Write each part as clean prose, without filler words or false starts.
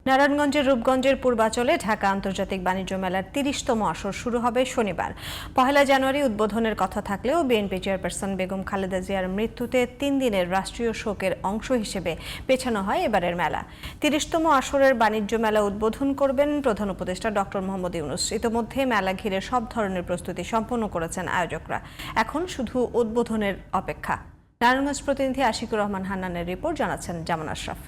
নারায়ণগঞ্জের রূপগঞ্জের পূর্বাচলে ঢাকা আন্তর্জাতিক বাণিজ্য মেলার ৩০তম আসর শুরু হবে শনিবার। ১ জানুয়ারি উদ্বোধনের কথা থাকলেও বিএনপি চেয়ারপারসন বেগম খালেদা জিয়ার মৃত্যুতে ৩ দিনের রাষ্ট্রীয় শোকের অংশ হিসেবে পেছানো হয় এবারের মেলা। ৩০তম আসরের বাণিজ্য মেলা উদ্বোধন করবেন প্রধান উপদেষ্টা ডক্টর মোহাম্মদ ইউনূস। ইতোমধ্যে মেলা ঘিরে সব ধরনের প্রস্তুতি সম্পন্ন করেছেন আয়োজকরা। এখন শুধু উদ্বোধনের অপেক্ষা। নারায়ণগঞ্জ প্রতিনিধি আশিকুর রহমান হান্নানের রিপোর্ট, জানাচ্ছেন জামান আশরাফ।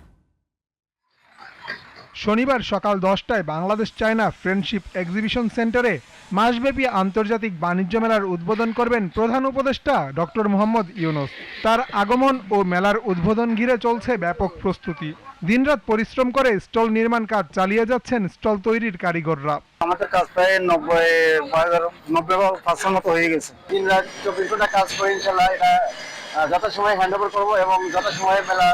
শনিবার সকাল 10টায় বাংলাদেশ চায়না ফ্রেন্ডশিপ এক্সিবিশন সেন্টারে মাসব্যাপী আন্তর্জাতিক বাণিজ্য মেলার উদ্বোধন করবেন প্রধান উপদেষ্টা ডক্টর মোহাম্মদ ইউনূস। তার আগমন ও মেলার উদ্বোধন ঘিরে চলছে ব্যাপক প্রস্তুতি। দিনরাত পরিশ্রম করে স্টল নির্মাণ কাজ চালিয়ে যাচ্ছেন স্টল তৈরির কারিগররা। আমাদের কাজ প্রায় 90% মতো হয়ে গেছে। দিনরাত 24 ঘন্টা কাজ করে ইনশাআল্লাহ এটা যথাসময়ে হ্যান্ডওভার করবো এবং যথাসময়ে মেলা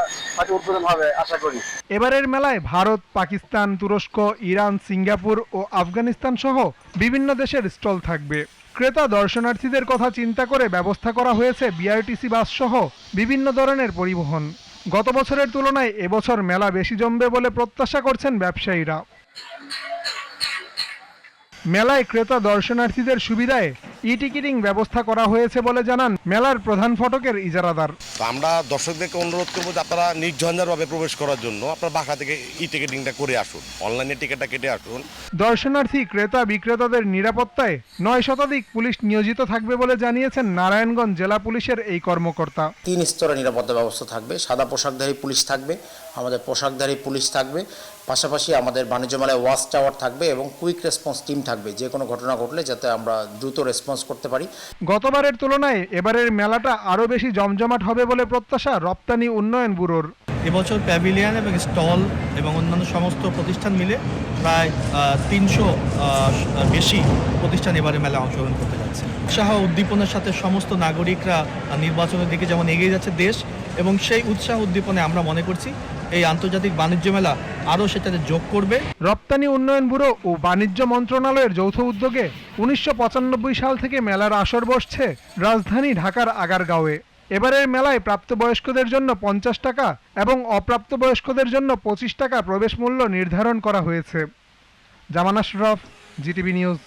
উদ্বোধন হবে আশা করি। এবারের মেলায় ভারত, পাকিস্তান, তুরস্ক, ইরান, সিঙ্গাপুর ও আফগানিস্তান সহ বিভিন্ন দেশের স্টল থাকবে। ক্রেতা দর্শনার্থীদের কথা চিন্তা করে ব্যবস্থা করা হয়েছে বিআরটিসি বাস সহ বিভিন্ন ধরনের পরিবহন। গত বছরের তুলনায় এবছর মেলা বেশি জমবে বলে প্রত্যাশা করছেন ব্যবসায়ীরা। মেলায় ক্রেতা দর্শনার্থীদের সুবিধায় ই-টিকিটিং ব্যবস্থা করা হয়েছে বলে জানান মেলার প্রধান ফটকের ইজারাদার। আমরা দর্শকদেরকে অনুরোধ করবো যে আপনারা নির্ঝঞ্ঝাটভাবে প্রবেশ করার জন্য আপনার বাসা থেকে ই-টিকিটিংটা করে আসুন, অনলাইনে টিকিটটা কেটে আসুন। দর্শনার্থী, ক্রেতা, বিক্রেতাদের নিরাপত্তায় 9 শতাধিক পুলিশ নিয়োজিত থাকবে বলে জানিয়েছেন নারায়ণগঞ্জ জেলা পুলিশের এই কর্মকর্তা। 3 স্তরের নিরাপত্তা ব্যবস্থা থাকবে। সাদা পোশাকধারী পুলিশ থাকবে, আমাদের পোশাকধারী পুলিশ থাকবে, পাশাপাশি আমাদের বাণিজ্য মেলায় ওয়াচ টাওয়ার থাকবে এবং কুইক রেসপন্স টিম থাকবে, যে কোনো ঘটনা ঘটলে যাতে আমরা দ্রুত রেসপন্স করতে পারি। গতবারের তুলনায় এবারের মেলাটা আরও বেশি জমজমাট হবে বলে প্রত্যাশা রপ্তানি উন্নয়ন ব্যুরোর। এবছর প্যাভিলিয়ন এবং স্টল এবং অন্যান্য সমস্ত প্রতিষ্ঠান মিলে প্রায় 300 বেশি প্রতিষ্ঠান এবারে মেলা অংশগ্রহণ করতে যাচ্ছে। উৎসাহ উদ্দীপনার সাথে সমস্ত নাগরিকরা নির্বাচনের দিকে যেমন এগিয়ে যাচ্ছে দেশ, এবং সেই উৎসাহ উদ্দীপনায় আমরা মনে করছি এই আন্তর্জাতিক বাণিজ্য মেলা আরও সেটাতে যোগ করবে। রপ্তানি উন্নয়ন ব্যুরো ও বাণিজ্য মন্ত্রণালয়ের যৌথ উদ্যোগে 1995 সাল থেকে মেলার আসর বসছে রাজধানী ঢাকার আগারগাঁওয়ে। এবারের মেলায় প্রাপ্তবয়স্কদের জন্য 50 টাকা এবং অপ্রাপ্তবয়স্কদের জন্য 25 টাকা প্রবেশ মূল্য নির্ধারণ করা হয়েছে। জামান আশরাফ, জিটিভি নিউজ।